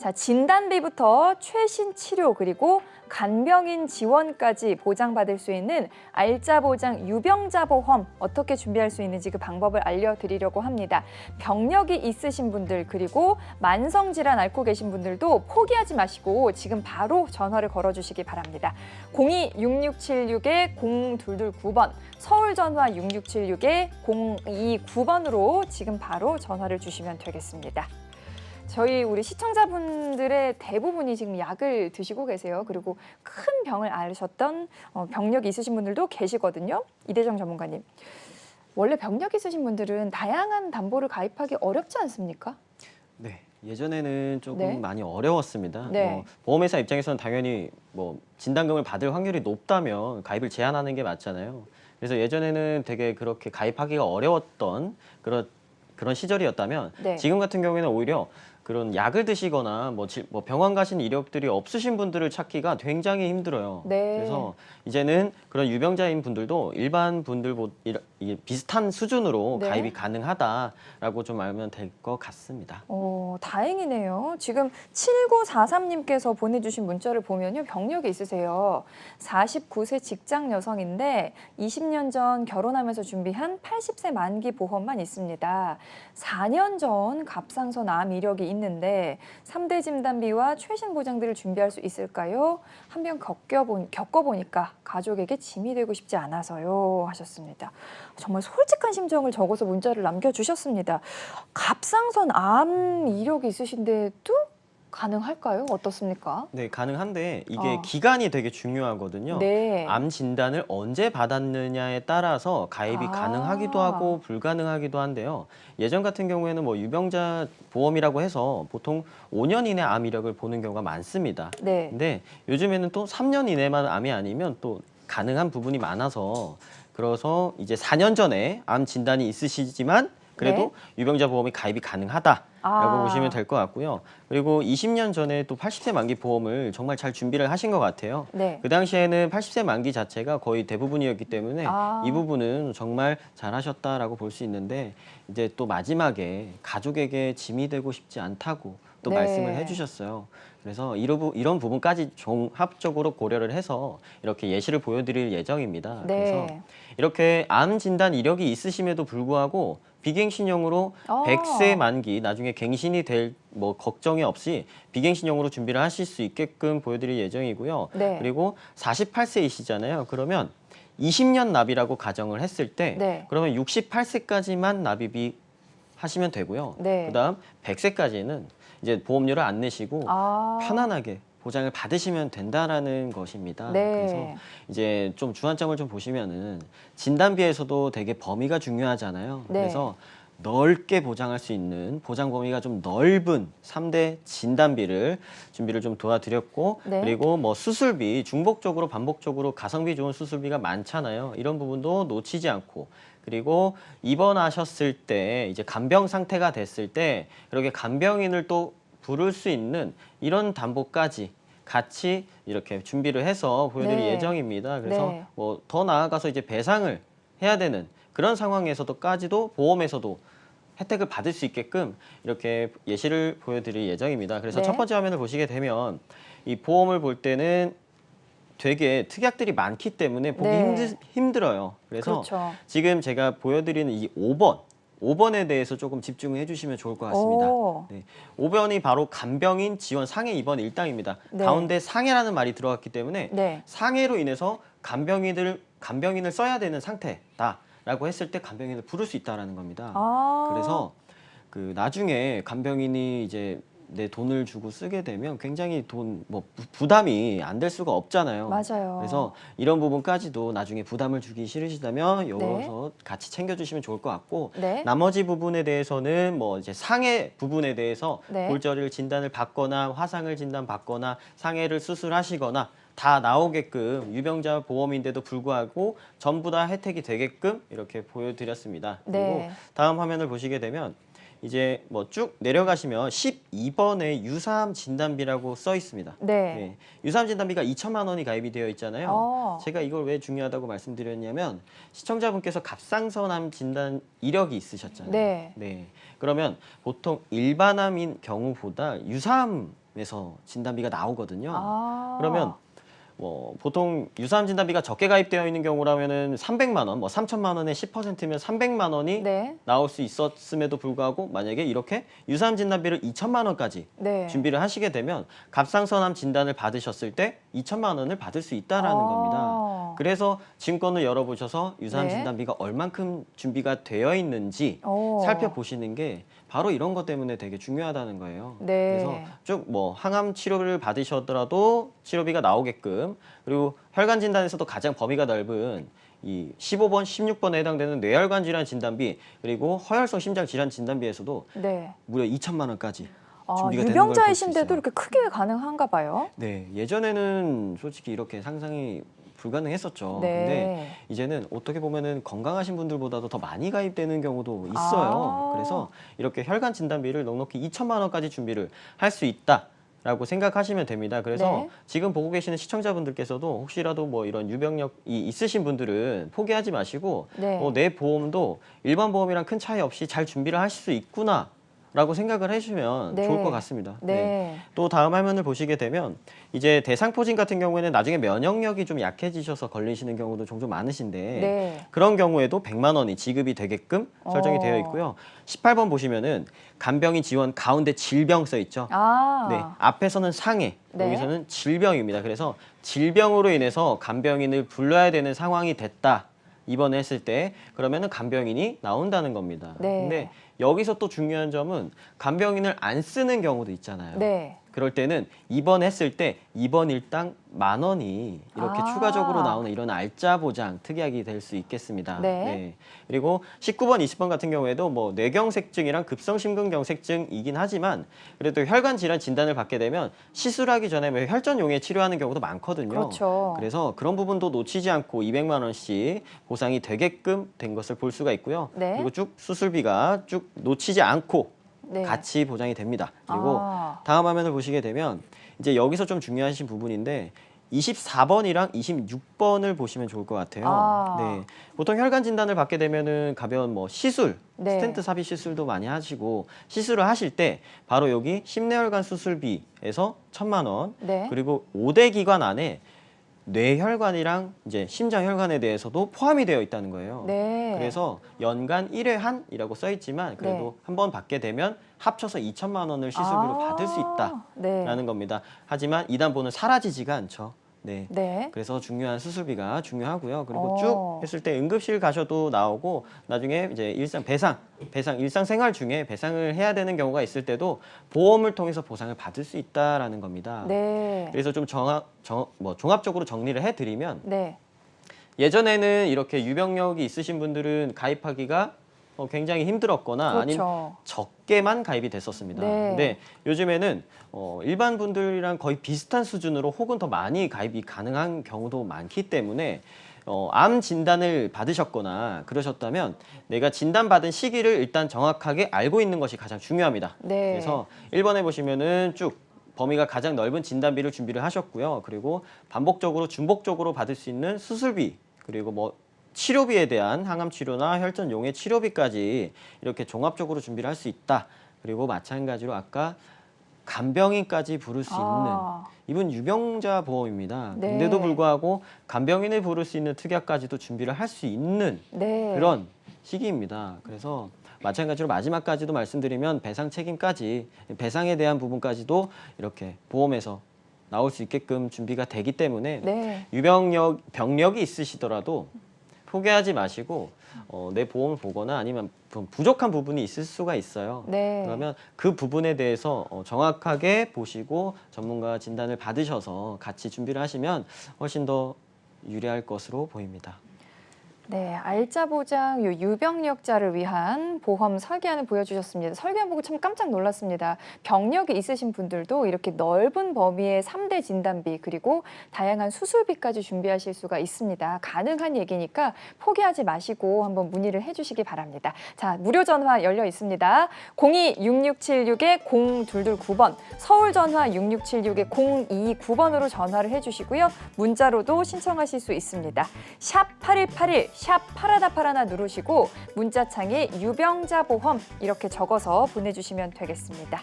자, 진단비부터 최신 치료 그리고 간병인 지원까지 보장받을 수 있는 알짜보장 유병자 보험 어떻게 준비할 수 있는지 그 방법을 알려드리려고 합니다. 병력이 있으신 분들 그리고 만성질환 앓고 계신 분들도 포기하지 마시고 지금 바로 전화를 걸어주시기 바랍니다. 02-6676-0229번 서울 전화 6676-0229번으로 지금 바로 전화를 주시면 되겠습니다. 저희 우리 시청자분들의 대부분이 지금 약을 드시고 계세요. 그리고 큰 병을 앓으셨던 병력이 있으신 분들도 계시거든요. 이대정 전문가님. 원래 병력 있으신 분들은 다양한 담보를 가입하기 어렵지 않습니까? 네, 예전에는 조금 네. 많이 어려웠습니다. 네. 보험회사 입장에서는 당연히 진단금을 받을 확률이 높다면 가입을 제한하는 게 맞잖아요. 그래서 예전에는 되게 그렇게 가입하기가 어려웠던 그런 시절이었다면 네. 지금 같은 경우에는 오히려 그런 약을 드시거나 병원 가신 이력들이 없으신 분들을 찾기가 굉장히 힘들어요. 네. 그래서 이제는 그런 유병자인 분들도 일반 분들보다 비슷한 수준으로 네. 가입이 가능하다라고 좀 알면 될 것 같습니다. 다행이네요. 지금 7943님께서 보내주신 문자를 보면요. 병력이 있으세요. 49세 직장 여성인데 20년 전 결혼하면서 준비한 80세 만기 보험만 있습니다. 4년 전 갑상선 암 이력이 있는데 3대 진단비와 최신 보장들을 준비할 수 있을까요? 한번 겪어보니까 가족에게 짐이 되고 싶지 않아서요 하셨습니다. 정말 솔직한 심정을 적어서 문자를 남겨주셨습니다. 갑상선 암 이력이 있으신데도 가능할까요? 어떻습니까? 네, 가능한데 이게 기간이 되게 중요하거든요. 네. 암 진단을 언제 받았느냐에 따라서 가입이 가능하기도 하고 불가능하기도 한데요. 예전 같은 경우에는 유병자 보험이라고 해서 보통 5년 이내 암 이력을 보는 경우가 많습니다. 네. 근데 요즘에는 또 3년 이내만 암이 아니면 또 가능한 부분이 많아서 그래서 이제 4년 전에 암 진단이 있으시지만 그래도 유병자 보험이 가입이 가능하다라고 보시면 될 것 같고요. 그리고 20년 전에 또 80세 만기 보험을 정말 잘 준비를 하신 것 같아요. 네. 그 당시에는 80세 만기 자체가 거의 대부분이었기 때문에 이 부분은 정말 잘 하셨다라고 볼 수 있는데 이제 또 마지막에 가족에게 짐이 되고 싶지 않다고 또 말씀을 해주셨어요. 그래서 이런 부분까지 종합적으로 고려를 해서 이렇게 예시를 보여드릴 예정입니다. 그래서 이렇게 암 진단 이력이 있으심에도 불구하고 비갱신형으로 100세 만기 나중에 갱신이 될 걱정이 없이 비갱신형으로 준비를 하실 수 있게끔 보여드릴 예정이고요. 그리고 48세이시잖아요. 그러면 20년 납입이라고 가정을 했을 때 그러면 68세까지만 납입이 하시면 되고요. 그다음 100세까지는 이제 보험료를 안 내시고 편안하게 보장을 받으시면 된다라는 것입니다. 그래서 이제 좀 주안점을 좀 보시면은 진단비에서도 되게 범위가 중요하잖아요. 그래서 넓게 보장할 수 있는 보장 범위가 좀 넓은 3대 진단비를 준비를 좀 도와드렸고 그리고 수술비 중복적으로 반복적으로 가성비 좋은 수술비가 많잖아요. 이런 부분도 놓치지 않고 그리고 입원하셨을 때 이제 간병 상태가 됐을 때 그렇게 간병인을 또 부를 수 있는 이런 담보까지 같이 이렇게 준비를 해서 보여드릴 예정입니다. 그래서 더 나아가서 이제 배상을 해야 되는 그런 상황에서도까지도 보험에서도 혜택을 받을 수 있게끔 이렇게 예시를 보여드릴 예정입니다. 그래서 첫 번째 화면을 보시게 되면 이 보험을 볼 때는 되게 특약들이 많기 때문에 보기 힘들어요. 그래서 지금 제가 보여드리는 이 5번에 대해서 조금 집중을 해주시면 좋을 것 같습니다. 5번이 바로 간병인 지원 상해 입원 일당입니다. 가운데 상해라는 말이 들어갔기 때문에 상해로 인해서 간병인을 써야 되는 상태다라고 했을 때 간병인을 부를 수 있다는 겁니다. 그래서 나중에 간병인이 이제 내 돈을 주고 쓰게 되면 굉장히 부담이 안 될 수가 없잖아요. 맞아요. 그래서 이런 부분까지도 나중에 부담을 주기 싫으시다면 여기서 같이 챙겨주시면 좋을 것 같고 나머지 부분에 대해서는 이제 상해 부분에 대해서 골절을 진단을 받거나 화상을 진단받거나 상해를 수술하시거나 다 나오게끔 유병자 보험인데도 불구하고 전부 다 혜택이 되게끔 이렇게 보여드렸습니다. 그리고 다음 화면을 보시게 되면 이제 뭐 쭉 내려가시면 12번에 유사암 진단비라고 써 있습니다. 네. 유사암 진단비가 2천만 원이 가입이 되어 있잖아요. 제가 이걸 왜 중요하다고 말씀드렸냐면 시청자분께서 갑상선암 진단 이력이 있으셨잖아요. 네. 그러면 보통 일반암인 경우보다 유사암에서 진단비가 나오거든요. 그러면 뭐 보통 유사암 진단비가 적게 가입되어 있는 경우라면은 300만 원, 뭐 3천만 원의 10%면 300만 원이 네. 나올 수 있었음에도 불구하고 만약에 이렇게 유사암 진단비를 2천만 원까지 네. 준비를 하시게 되면 갑상선암 진단을 받으셨을 때 2천만 원을 받을 수 있다라는 겁니다. 그래서 증권을 열어보셔서 유사암 네. 진단비가 얼만큼 준비가 되어 있는지 살펴보시는 게 바로 이런 것 때문에 되게 중요하다는 거예요. 그래서 쭉 뭐 항암 치료를 받으셨더라도 치료비가 나오게끔, 그리고 혈관 진단에서도 가장 범위가 넓은 이 15번, 16번에 해당되는 뇌혈관 질환 진단비, 그리고 허혈성 심장 질환 진단비에서도 무려 2천만 원까지 준비가 되는 걸 볼 수 유병자이신데도 있어요. 이렇게 크게 가능한가 봐요. 네, 예전에는 솔직히 이렇게 상상이 불가능했었죠. 근데 이제는 어떻게 보면은 건강하신 분들보다도 더 많이 가입되는 경우도 있어요. 그래서 이렇게 혈관 진단비를 넉넉히 2천만 원까지 준비를 할 수 있다라고 생각하시면 됩니다. 그래서 지금 보고 계시는 시청자분들께서도 혹시라도 뭐 이런 유병력이 있으신 분들은 포기하지 마시고 내 보험도 일반 보험이랑 큰 차이 없이 잘 준비를 하실 수 있구나 라고 생각을 해주시면 좋을 것 같습니다. 또 다음 화면을 보시게 되면 이제 대상포진 같은 경우에는 나중에 면역력이 좀 약해지셔서 걸리시는 경우도 종종 많으신데 그런 경우에도 100만 원이 지급이 되게끔 설정이 되어 있고요. 18번 보시면은 간병인 지원 가운데 질병 써 있죠. 앞에서는 상해, 여기서는 질병입니다. 그래서 질병으로 인해서 간병인을 불러야 되는 상황이 됐다. 입원했을 때 그러면은 간병인이 나온다는 겁니다. 근데 여기서 또 중요한 점은 간병인을 안 쓰는 경우도 있잖아요. 그럴 때는 입원했을 때 입원 일당 10,000원이 이렇게 추가적으로 나오는 이런 알짜 보장 특약이 될 수 있겠습니다. 그리고 19번, 20번 같은 경우에도 뭐 뇌경색증이랑 급성심근경색증이긴 하지만 그래도 혈관 질환 진단을 받게 되면 시술하기 전에 뭐 혈전용해 치료하는 경우도 많거든요. 그래서 그런 부분도 놓치지 않고 200만 원씩 보상이 되게끔 된 것을 볼 수가 있고요. 그리고 쭉 수술비가 쭉 놓치지 않고 같이 보장이 됩니다. 그리고 다음 화면을 보시게 되면 이제 여기서 좀 중요하신 부분인데 24번이랑 26번을 보시면 좋을 것 같아요. 보통 혈관 진단을 받게 되면은 가벼운 뭐 시술, 스텐트 삽입 시술도 많이 하시고 시술을 하실 때 바로 여기 심내혈관 수술비에서 1,000만 원, 그리고 5대 기관 안에 뇌혈관이랑 이제 심장혈관에 대해서도 포함이 되어 있다는 거예요. 그래서 연간 1회 한이라고 써 있지만 그래도 한 번 받게 되면 합쳐서 2천만 원을 시술비로 받을 수 있다라는 겁니다. 하지만 이단보는 사라지지가 않죠. 그래서 중요한 수술비가 중요하고요. 그리고 쭉 했을 때 응급실 가셔도 나오고 나중에 이제 배상 일상생활 중에 배상을 해야 되는 경우가 있을 때도 보험을 통해서 보상을 받을 수 있다라는 겁니다. 그래서 좀 종합적으로 정리를 해드리면 예전에는 이렇게 유병력이 있으신 분들은 가입하기가 굉장히 힘들었거나 아니면 적게만 가입이 됐었습니다. 근데 요즘에는 일반 분들이랑 거의 비슷한 수준으로 혹은 더 많이 가입이 가능한 경우도 많기 때문에 암 진단을 받으셨거나 그러셨다면 내가 진단받은 시기를 일단 정확하게 알고 있는 것이 가장 중요합니다. 그래서 1번에 보시면은 쭉 범위가 가장 넓은 진단비를 준비를 하셨고요. 그리고 반복적으로 중복적으로 받을 수 있는 수술비, 그리고 뭐 치료비에 대한 항암 치료나 혈전 용해 치료비까지 이렇게 종합적으로 준비를 할 수 있다. 그리고 마찬가지로 아까 간병인까지 부를 수 있는, 이분 유병자 보험입니다. 근데도 불구하고 간병인을 부를 수 있는 특약까지도 준비를 할 수 있는 그런 시기입니다. 그래서 마찬가지로 마지막까지도 말씀드리면 배상 책임까지, 배상에 대한 부분까지도 이렇게 보험에서 나올 수 있게끔 준비가 되기 때문에 병력이 있으시더라도 포기하지 마시고 내 보험을 보거나 아니면 부족한 부분이 있을 수가 있어요. 그러면 그 부분에 대해서 정확하게 보시고 전문가 진단을 받으셔서 같이 준비를 하시면 훨씬 더 유리할 것으로 보입니다. 네, 알짜 보장 유병력자를 위한 보험 설계안을 보여주셨습니다. 설계안 보고 참 깜짝 놀랐습니다. 병력이 있으신 분들도 이렇게 넓은 범위의 3대 진단비 그리고 다양한 수술비까지 준비하실 수가 있습니다. 가능한 얘기니까 포기하지 마시고 한번 문의를 해주시기 바랍니다. 자, 무료 전화 열려 있습니다. 02-6676-0229번, 서울 전화 6676-0229번으로 전화를 해주시고요. 문자로도 신청하실 수 있습니다. 샵 8181, 샵 파라다파라나 누르시고 문자창에 유병자 보험 이렇게 적어서 보내주시면 되겠습니다.